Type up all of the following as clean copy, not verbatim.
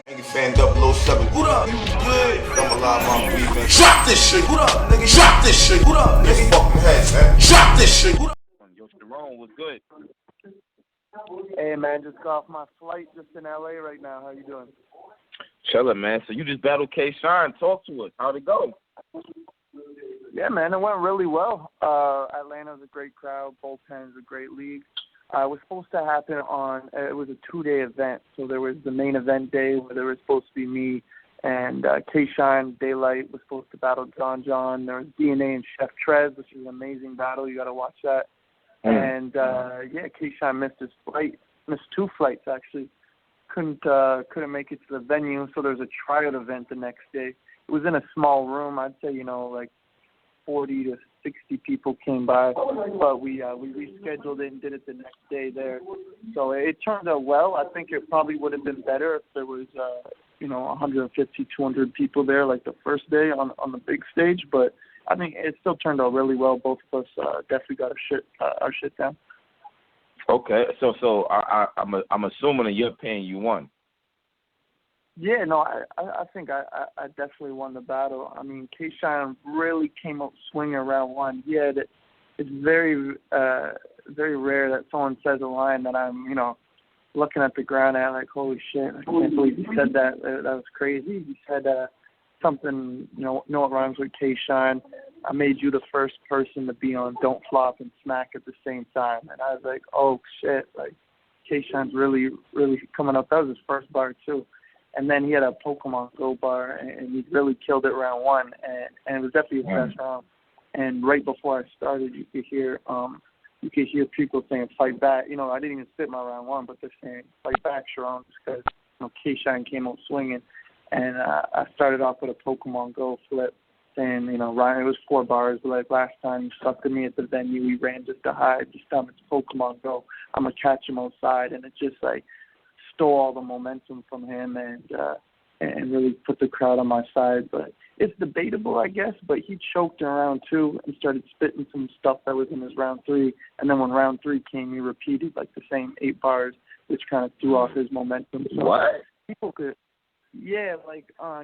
Nigga fan 007. What up? You good? I'm alive, my weed, man. Drop this shit. What up, nigga? Drop this shit. What up, nigga? Fucking head, man. Drop this shit. What up? Yo, Charron was good. Hey man, just got off my flight just in LA right now. How you doing? Chillin', man. So you just battled Charron. Talk to us. How'd it go? Yeah, man, it went really well. Atlanta's a great crowd. Bullpen's a great league. It was supposed to happen it was a 2-day event. So there was the main event day where there was supposed to be me and K-Shine. Daylight was supposed to battle John. There was DNA and Chef Trez, which is an amazing battle. You got to watch that. And, K-Shine missed his flight, missed 2 flights, actually. Couldn't make it to the venue, so there was a tryout event the next day. It was in a small room. I'd say, like 40 to 60 people came by, but we rescheduled it and did it the next day there. So it turned out well. I think it probably would have been better if there was, 150, 200 people there like the first day on the big stage, but I think it still turned out really well. Both of us definitely got our shit down. Okay, so I'm assuming in your opinion you won. Yeah, no, I think I definitely won the battle. I mean, K-Shine really came up swinging around one. Yeah, it's very very rare that someone says a line that I'm looking at the ground at like, holy shit, I can't believe you said that. That was crazy. He said something, what rhymes with K-Shine. I made you the first person to be on Don't Flop and Smack at the same time. And I was like, oh, shit, like, K-Shine's really, really coming up. That was his first bar, too. And then he had a Pokemon Go bar, and he really killed it round one. And it was definitely his best round. And right before I started, you could hear people saying, fight back. I didn't even spit my round one, but they're saying, fight back, Charron, because, K-Shine came out swinging. And I started off with a Pokemon Go flip, saying, Ryan, it was 4 bars, but like last time you stuck to me at the venue, we ran just to hide. This time it's Pokemon Go. I'm going to catch him outside. And it just, stole all the momentum from him and really put the crowd on my side. But it's debatable, I guess, but he choked in round 2 and started spitting some stuff that was in his round 3. And then when round 3 came, he repeated, the same 8 bars, which kind of threw off his momentum. So what? People could... Yeah,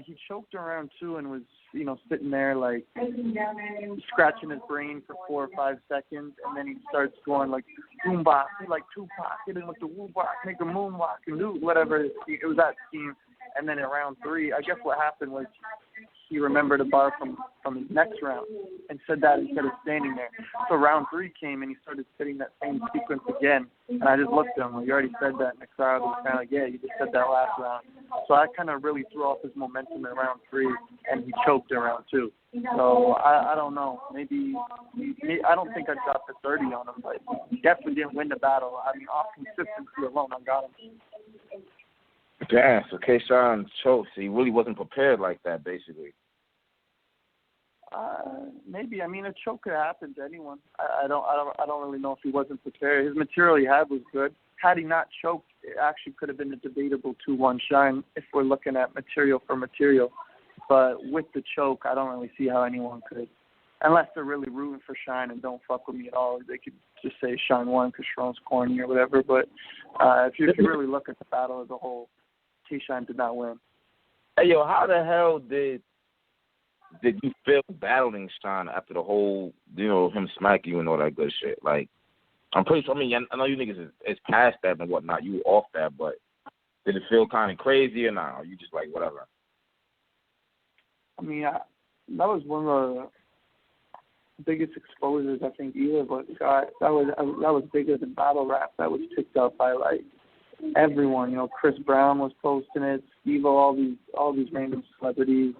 he choked around 2 and was, sitting there, scratching his brain for 4 or 5 seconds, and then he starts going, boombox, like Tupac, hit him with the woo-box, make a moonwalk, and do whatever. It was that scheme. And then in round 3, I guess what happened was he remembered a bar from his next round and said that instead of standing there. So round 3 came, and he started spitting that same sequence again. And I just looked at him, you already said that, in the crowd was kind of like, yeah, you just said that last round. So I kind of really threw off his momentum in round 3, and he choked in round 2. So I don't know. Maybe I don't think I dropped the 30 on him, but he definitely didn't win the battle. I mean, off consistency alone, I got him. Damn, so K-Shine choked. So he really wasn't prepared like that, basically. Maybe. I mean, a choke could happen to anyone. I don't really know if he wasn't prepared. His material he had was good. Had he not choked, it actually could have been a debatable 2-1 Shine if we're looking at material for material. But with the choke, I don't really see how anyone could, unless they're really rooting for Shine and don't fuck with me at all. They could just say Shine won because Charron's corny or whatever. But if you really look at the battle as a whole, K-Shine did not win. Hey, yo, how the hell did you feel battling Shine after the whole, him smack you and all that good shit? I'm pretty sure, I know you niggas is past that and whatnot. You off that, but did it feel kind of crazy or not? Or you just whatever? I mean, that was one of the biggest exposures I think either of us got. That was bigger than battle rap. That was picked up by everyone. Chris Brown was posting it, Steve-O, all these random celebrities.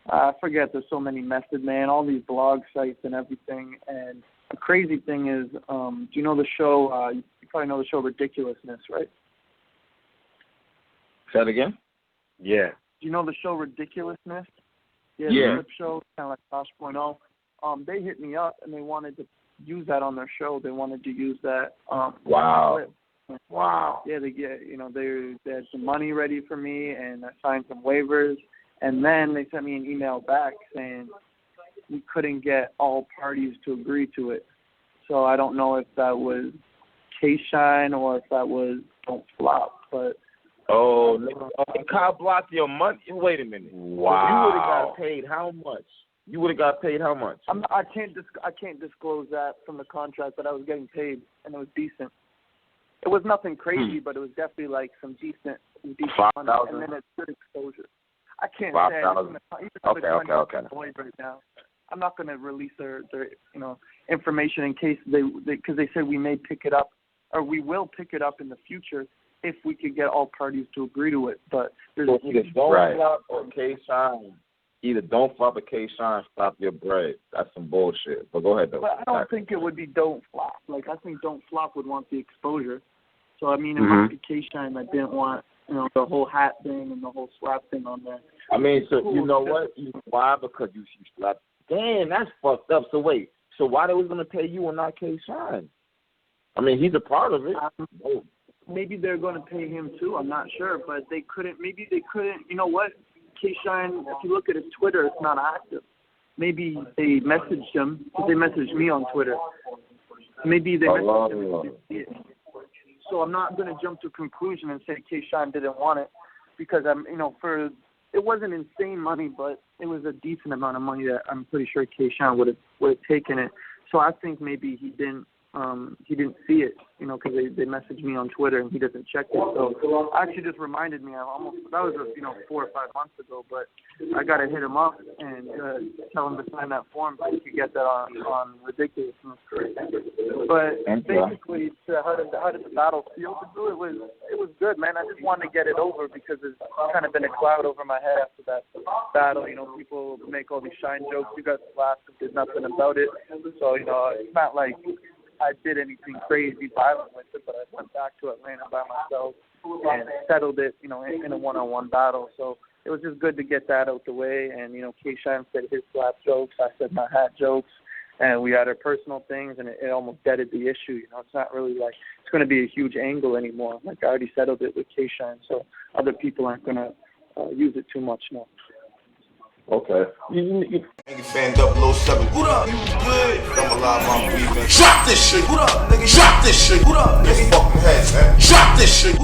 I forget, there's so many, Method Man, all these blog sites and everything. And the crazy thing is, do you know the show? You probably know the show Ridiculousness, right? Say that again? Yeah. Do you know the show Ridiculousness? Yeah. The clip show, kind of like Tosh.0. They hit me up and they wanted to use that on their show. They wanted to use that. Wow. Clip. Wow. Yeah, they had some money ready for me, and I signed some waivers. And then they sent me an email back saying we couldn't get all parties to agree to it. So I don't know if that was K-Shine or if that was Don't Flop. But Oh, nigga, Kyle blocked your money. Wait a minute. Wow. You would have got paid how much? You would have got paid how much? I can't disclose that from the contract, but I was getting paid, and it was decent. It was nothing crazy, but it was definitely like some decent money, and then it's good exposure. I can't say. Okay. Right now, I'm not going to release their information in case because they said we may pick it up, or we will pick it up in the future if we could get all parties to agree to it. But there's either don't flop or K-Shine. Either don't flop or K-Shine, stop your bread. That's some bullshit. But go ahead, though. But I don't think it would be don't flop. Like, I think don't flop would want the exposure. So, I mean, it must be K-Shine that didn't want, the whole hat thing and the whole slap thing on there. I mean, so you know what? Why? Because you slapped. Damn, that's fucked up. So wait. So why they was going to pay you and not K-Shine? I mean, he's a part of it. Maybe they're going to pay him too. I'm not sure, but they couldn't. Maybe they couldn't. You know what? K-Shine, if you look at his Twitter, it's not active. Maybe they messaged him. They messaged me on Twitter. Maybe they messaged him and didn't see it. So I'm not going to jump to a conclusion and say K-Shine didn't want it because it wasn't insane money, but it was a decent amount of money that I'm pretty sure K-Shine would have taken it. So I think maybe he didn't see it, because they messaged me on Twitter and he doesn't check it. So actually just reminded me, that was 4 or 5 months ago, but I got to hit him up and tell him to sign that form so he could get that on Ridiculousness. But basically, how did the battle feel to do? It was good, man. I just wanted to get it over because there's kind of been a cloud over my head after that battle. People make all these Shine jokes. You got slapped and did nothing about it. So, it's not like I did anything crazy violent with it, but I went back to Atlanta by myself and settled it, in a one-on-one battle. So it was just good to get that out the way. And, K-Shine said his slap jokes, I said my hat jokes, and we had our personal things, and it almost deaded the issue. It's not really like it's going to be a huge angle anymore. Like I already settled it with K-Shine, so other people aren't going to use it too much now. Okay. Nigga fan 007. What up? You good? I'm alive, I'm breathing. Drop this shit. What up, nigga? Drop this shit. What up, nigga? Fucking heads, man. Drop this shit.